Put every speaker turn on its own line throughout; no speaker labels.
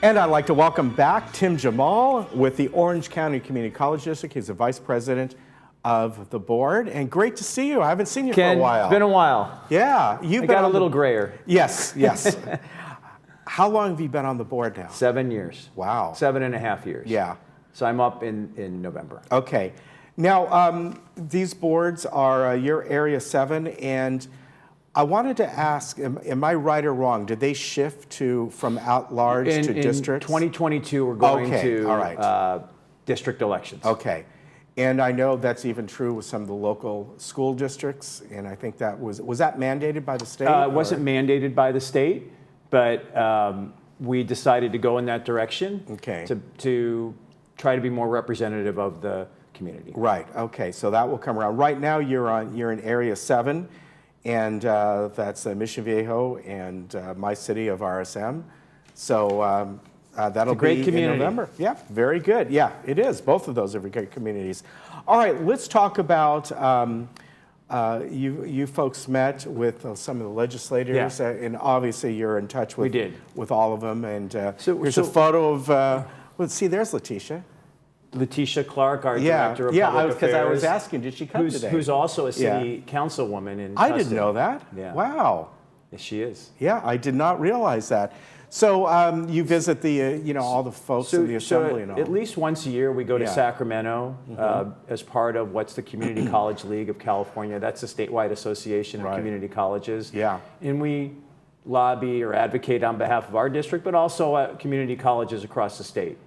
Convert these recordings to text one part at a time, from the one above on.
And I'd like to welcome back Tim Jemal with the Orange County Community College District. He's the vice president of the board. And great to see you. I haven't seen you
Ken,
for a while.
It's been a while.
Yeah.
I got a little grayer.
Yes, yes. How long have you been on the board now?
7 years.
Wow.
7.5 years.
Yeah.
So I'm up in November.
Okay. Now, these boards are your Area 7, and I wanted to ask, am I right or wrong? Did they shift from at-large to districts?
In 2022, we're going to
all right.
District elections.
Okay. And I know that's even true with some of the local school districts, and I think that was that mandated by the state?
It wasn't mandated by the state, but we decided to go in that direction to try to be more representative of the community.
Right, okay, so that will come around. Right now, you're in Area 7, and that's Mission Viejo and my city of RSM. So that'll be in November. Yeah, very good. Yeah, it is. Both of those are great communities. All right, let's talk about, you folks met with some of the legislators, and obviously you're in touch with all of them. And here's a photo of, let's see, there's Letitia.
Letitia Clark, our director of public affairs.
Because I was asking, did she come today?
Who's also a city councilwoman in
I didn't know that.
Yeah.
Wow.
Yes, she is.
Yeah, I did not realize that. So you visit the, all the folks in the assembly and all.
At least once a year we go to Sacramento as part of what's the Community College League of California. That's a statewide association of community colleges.
Yeah.
And we lobby or advocate on behalf of our district, but also at community colleges across the state.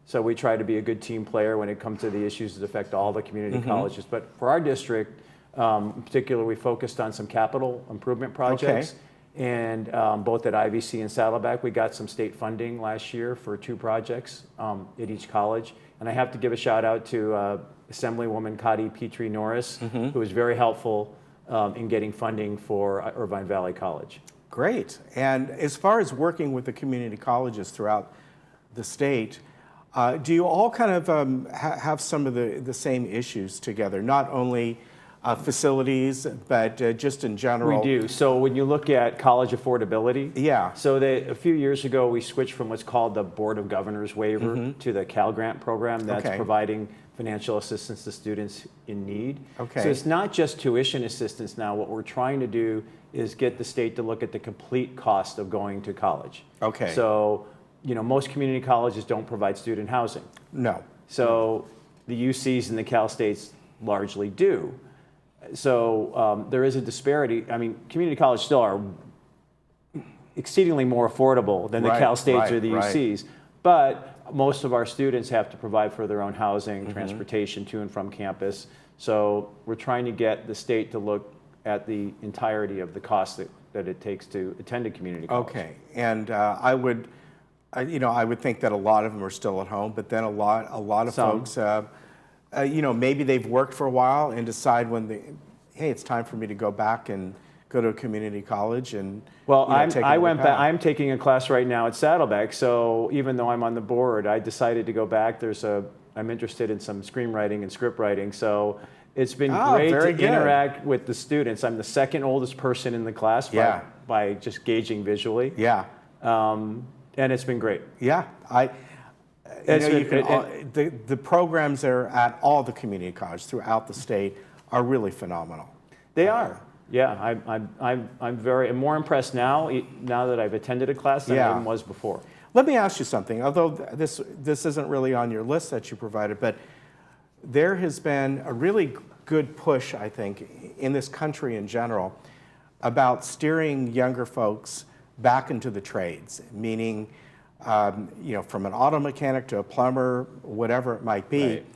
So we try to be a good team player when it comes to the issues that affect all the community colleges. But for our district, in particular, we focused on some capital improvement projects. And both at IVC and Saddleback, we got some state funding last year for 2 projects at each college. And I have to give a shout out to Assemblywoman Kadi Petrie-Norris, who was very helpful in getting funding for Irvine Valley College.
Great. And as far as working with the community colleges throughout the state, do you all kind of have some of the same issues together, not only facilities, but just in general?
We do. So when you look at college affordability, so a few years ago we switched from what's called the Board of Governors waiver to the Cal Grant program that's providing financial assistance to students in need. So it's not just tuition assistance now. What we're trying to do is get the state to look at the complete cost of going to college. So most community colleges don't provide student housing.
No.
So the UCs and the Cal States largely do. So there is a disparity. I mean, community colleges still are exceedingly more affordable than the Cal States or the UCs, but most of our students have to provide for their own housing, transportation to and from campus. So we're trying to get the state to look at the entirety of the cost that it takes to attend a community college.
Okay, and I would think that a lot of them are still at home, but then a lot of folks, maybe they've worked for a while and decide hey, it's time for me to go back and go to a community college and
I'm taking a class right now at Saddleback, so even though I'm on the board, I decided to go back. I'm interested in some screenwriting and script writing, so it's been great to interact with the students. I'm the second oldest person in the class by just gauging visually.
Yeah.
And it's been great.
Yeah, the programs that are at all the community colleges throughout the state are really phenomenal.
They are. Yeah, I'm more impressed now that I've attended a class than I even was before.
Let me ask you something. Although this isn't really on your list that you provided, but there has been a really good push, I think, in this country in general about steering younger folks back into the trades, meaning, from an auto mechanic to a plumber, whatever it might be. Right.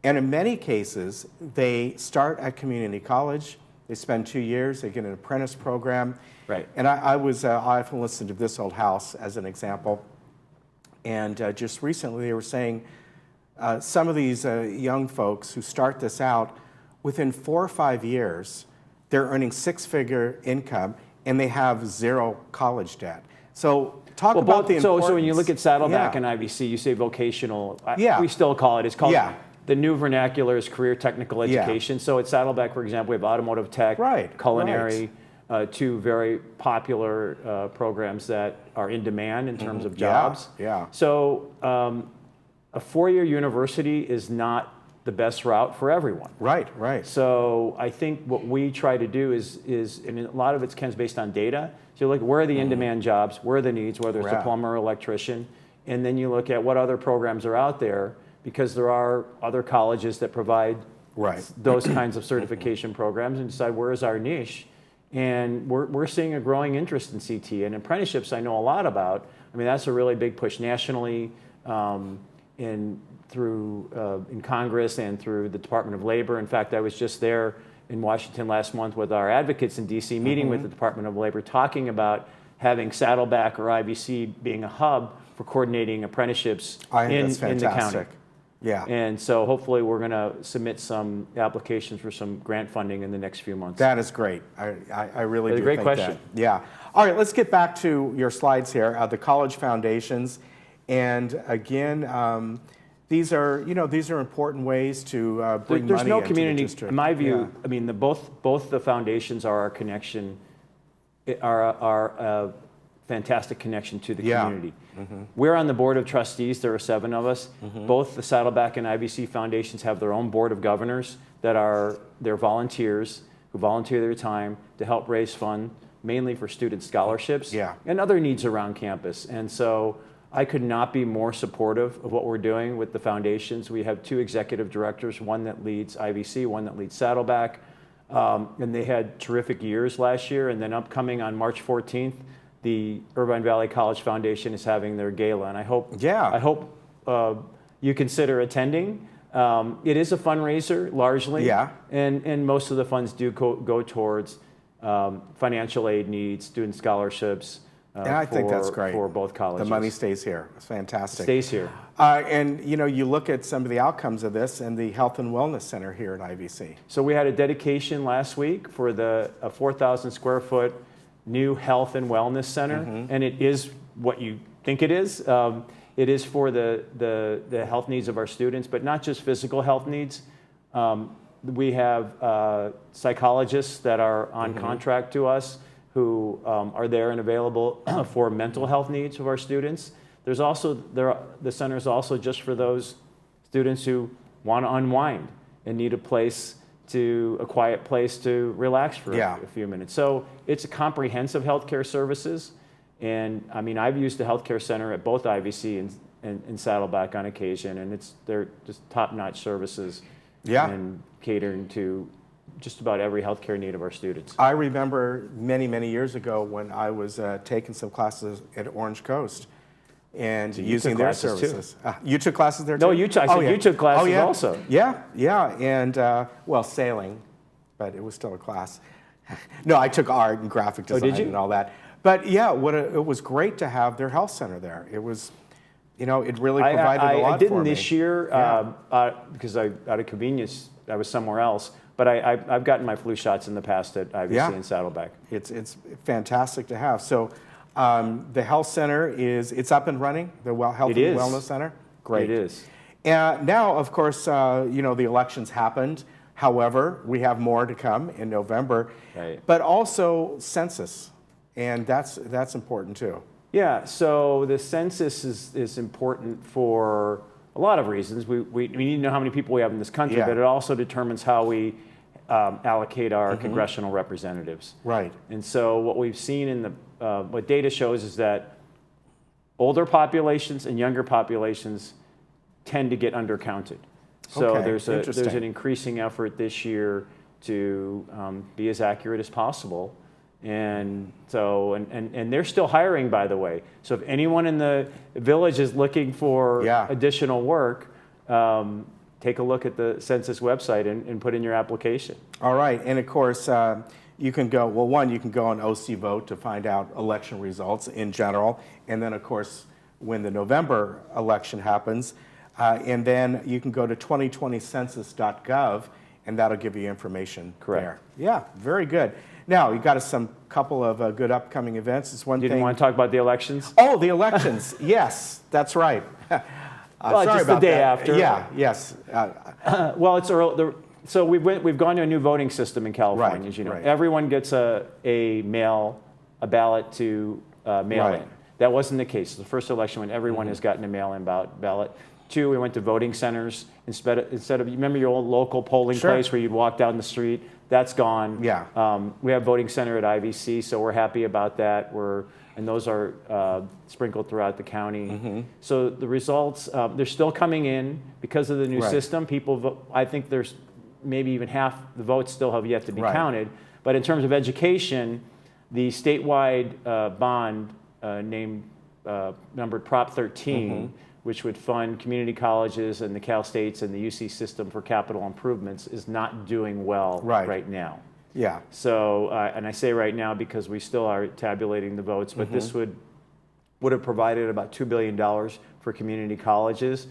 And in many cases, they start at community college, they spend 2 years, they get an apprentice program.
Right.
And I often listen to This Old House as an example. And just recently they were saying some of these young folks who start this out, within 4 or 5 years, they're earning 6-figure income and they have 0 college debt. So talk about the importance.
So when you look at Saddleback and IVC, you say vocational. We still call it. It's called the new vernacular is career technical education. So at Saddleback, for example, we have automotive tech, culinary, two very popular programs that are in demand in terms of jobs.
Yeah.
So a four-year university is not the best route for everyone.
Right, right.
So I think what we try to do is and a lot of it's based on data. So you look at where are the in-demand jobs, where are the needs, whether it's a plumber or electrician, and then you look at what other programs are out there, because there are other colleges that provide those kinds of certification programs, and decide where is our niche. And we're seeing a growing interest in CT, and apprenticeships I know a lot about. I mean, that's a really big push nationally, in Congress and through the Department of Labor. In fact, I was just there in Washington last month with our advocates in DC, meeting with the Department of Labor, talking about having Saddleback or IBC being a hub for coordinating apprenticeships in the county.
Yeah.
And so hopefully we're going to submit some applications for some grant funding in the next few months.
That is great. I really do think that.
Great question.
Yeah. All right, let's get back to your slides here, the college foundations. And again, these are important ways to bring
There's
money
no
into
community,
the district.
in my view.
Yeah.
I mean, both the foundations are our connection, are a fantastic connection to the community. We're on the board of trustees. There are 7 of us. Both the Saddleback and IBC foundations have their own board of governors that are their volunteers who volunteer their time to help raise funds, mainly for student scholarships and other needs around campus. And so I could not be more supportive of what we're doing with the foundations. We have 2 executive directors, one that leads IBC, one that leads Saddleback. And they had terrific years last year. And then upcoming on March 14th, the Irvine Valley College Foundation is having their gala. And I hope you consider attending. It is a fundraiser largely. And most of the funds do go towards financial aid needs, student scholarships.
And I think that's great.
For both colleges.
The money stays here. It's fantastic.
Stays here.
And you look at some of the outcomes of this and the Health and Wellness Center here at IVC.
So we had a dedication last week for a 4,000 square foot new Health and Wellness Center, and it is what you think it is. It is for the health needs of our students, but not just physical health needs. We have psychologists that are on contract to us, who are there and available for mental health needs of our students. There's also the center is also just for those students who want to unwind and need a quiet place to relax for a few minutes. So it's a comprehensive healthcare services, and I mean I've used the healthcare center at both IVC and Saddleback on occasion, and they're just top-notch services and catering to just about every healthcare need of our students.
I remember many, many years ago when I was taking some classes at Orange Coast and using their services. You took classes there too?
No, you took classes also.
Yeah, and well, sailing, but it was still a class. No, I took art and graphic design and all that. But yeah, it was great to have their health center there. It was, it really provided a lot for me.
I didn't this year because out of convenience, I was somewhere else. But I've gotten my flu shots in the past at IVC and Saddleback.
It's fantastic to have. So the health center it's up and running, the Health and Wellness Center? Great.
It is.
And now, of course, the elections happened. However, we have more to come in November.
Right.
But also census, and that's important too.
Yeah, so the census is important for a lot of reasons. We need to know how many people we have in this country, but it also determines how we allocate our congressional representatives.
Right.
And so what we've seen in what data shows is that older populations and younger populations tend to get undercounted. So there's an increasing effort this year to be as accurate as possible. And so, and they're still hiring, by the way. So if anyone in the village is looking for additional work, take a look at the census website and put in your application.
All right, and of course, you can go, you can go on OC Vote to find out election results in general. And then, of course, when the November election happens, and then you can go to 2020census.gov, and that'll give you information there. Yeah, very good. Now, you've got some couple of good upcoming events. It's one thing.
You didn't want to talk about the elections?
Oh, the elections. Yes, that's right.
Well,
sorry
just
about
the day
that.
after.
Yeah, yes.
Well, it's early. So we've gone to a new voting system in California,
Right,
as you know.
right.
Everyone gets a ballot to mail
Right.
in. That wasn't the case. The first election when everyone has gotten a mail-in ballot. 2, we went to voting centers instead of you remember your old local polling
Sure.
place where you'd walk down the street? That's gone.
Yeah.
We have voting center at IVC, so we're happy about that. And those are sprinkled throughout the county.
Mm-hmm.
So the results, they're still coming in because of the new
Right.
system. People vote, I think there's maybe even half the votes still have yet to be
Right.
counted. But in terms of education, the statewide bond numbered Prop 13,
Mm-hmm.
which would fund community colleges and the Cal States and the UC system for capital improvements, is not doing well right now.
Yeah.
So, and I say right now because we still are tabulating the votes, but this would have provided about $2 billion for community colleges,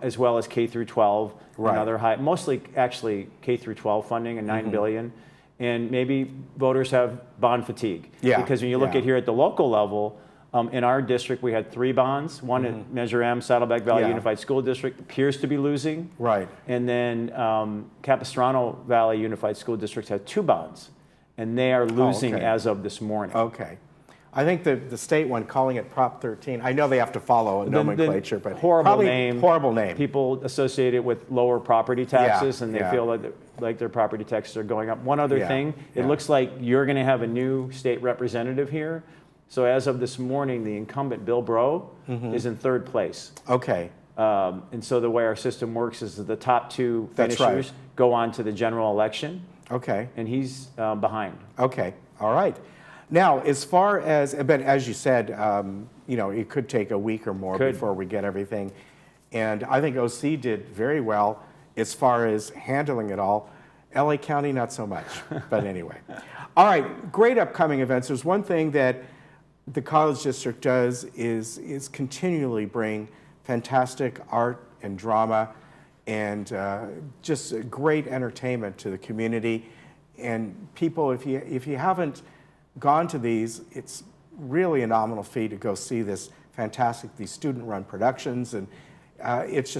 as well as K through 12
Right.
and other high, mostly actually K through 12 funding and $9 billion. And maybe voters have bond fatigue.
Yeah,
Because when you look
yeah.
at here at the local level, in our district, we had 3 bonds. One at Measure M, Saddleback Valley
Yeah.
Unified School District, appears to be losing.
Right.
And then Capistrano Valley Unified School District had 2 bonds, and they are losing
okay.
as of this morning.
Okay. I think the state one, calling it Prop 13, I know they have to follow a nomenclature, but
horrible
probably
name.
horrible name.
People associate it with lower property taxes, and they
yeah.
feel like their property taxes are going up. One other
Yeah,
thing, it
yeah.
looks like you're going to have a new state representative here. So as of this morning, the incumbent Bill Breaux is in 3rd place.
Okay.
And so the way our system works is that the top 2
That's
finishers
right.
go on to the general election,
Okay.
and he's behind.
Okay. All right. Now, as far as, but as you said, it could take a week or more
Could.
before we get everything. And I think OC did very well as far as handling it all. LA County, not so much. But anyway. All right. Great upcoming events. There's one thing that the College District does is continually bring fantastic art and drama and just great entertainment to the community. And people, if you haven't gone to these, it's really a nominal fee to go see these student-run productions, and it's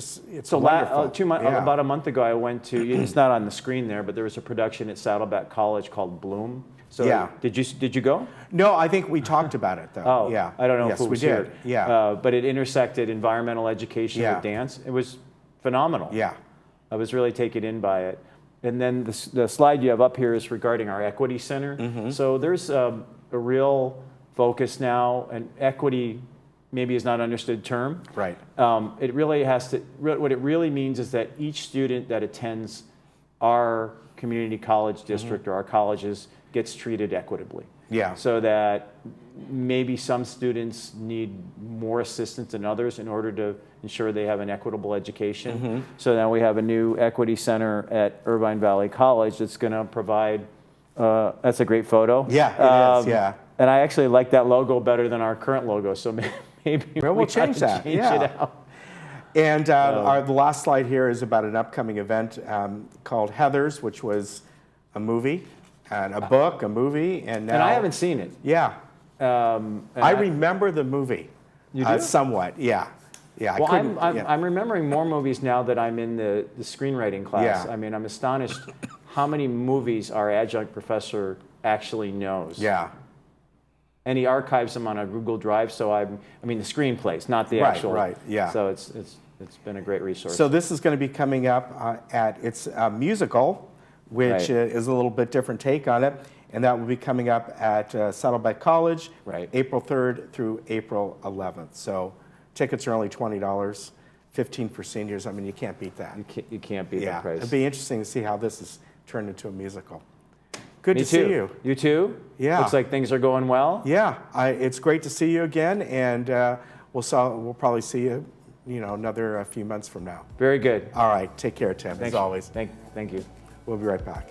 So
wonderful. Yeah.
about a month ago, I went to, it's not on the screen there, but there was a production at Saddleback College called Bloom. So
Yeah.
did you go?
No, I think we talked about it though.
Oh,
yeah.
I don't know
yes,
if it
we
was
did.
here.
Yeah.
But it intersected environmental education
Yeah.
with dance. It was phenomenal.
Yeah.
I was really taken in by it. And then the slide you have up here is regarding our equity center.
Mm-hmm.
So there's a real focus now, and equity maybe is not an understood term.
Right.
It really has to, what it really means is that each student that attends our community college district or our colleges gets treated equitably.
Yeah.
So that maybe some students need more assistance than others in order to ensure they have an equitable education. So now we have a new equity center at Irvine Valley College that's going to provide, that's a great photo.
Yeah, it is, yeah.
And I actually like that logo better than our current logo, so maybe
Well, we'll change
gotta
that,
change
yeah.
it out.
And the last slide here is about an upcoming event called Heathers, which was a movie, and a book, a movie, and now...
And I haven't seen it.
Yeah.
And
I remember the movie.
You do?
Somewhat, yeah. Yeah,
Well,
I couldn't... yeah.
I'm remembering more movies now that I'm in the screenwriting class.
Yeah.
I mean, I'm astonished how many movies our adjunct professor actually knows.
Yeah.
And he archives them on a Google Drive, so I mean the screenplays, not the
Right,
actual.
right, yeah.
So it's been a great resource.
So this is going to be coming up it's a musical, which
Right.
is a little bit different take on it, and that will be coming up at Saddleback College,
Right.
April 3rd through April 11th. So tickets are only $20, $15 for seniors. I mean, you can't beat that.
you can't beat
Yeah,
that price.
it'd be interesting to see how this is turned into a musical. Good
Me
to
too.
see you.
You too?
Yeah.
Looks like things are going well.
Yeah, it's great to see you again, and we'll probably see you, another few months from now.
Very good.
All right, take care, Tim, as always.
Thank you.
We'll be right back.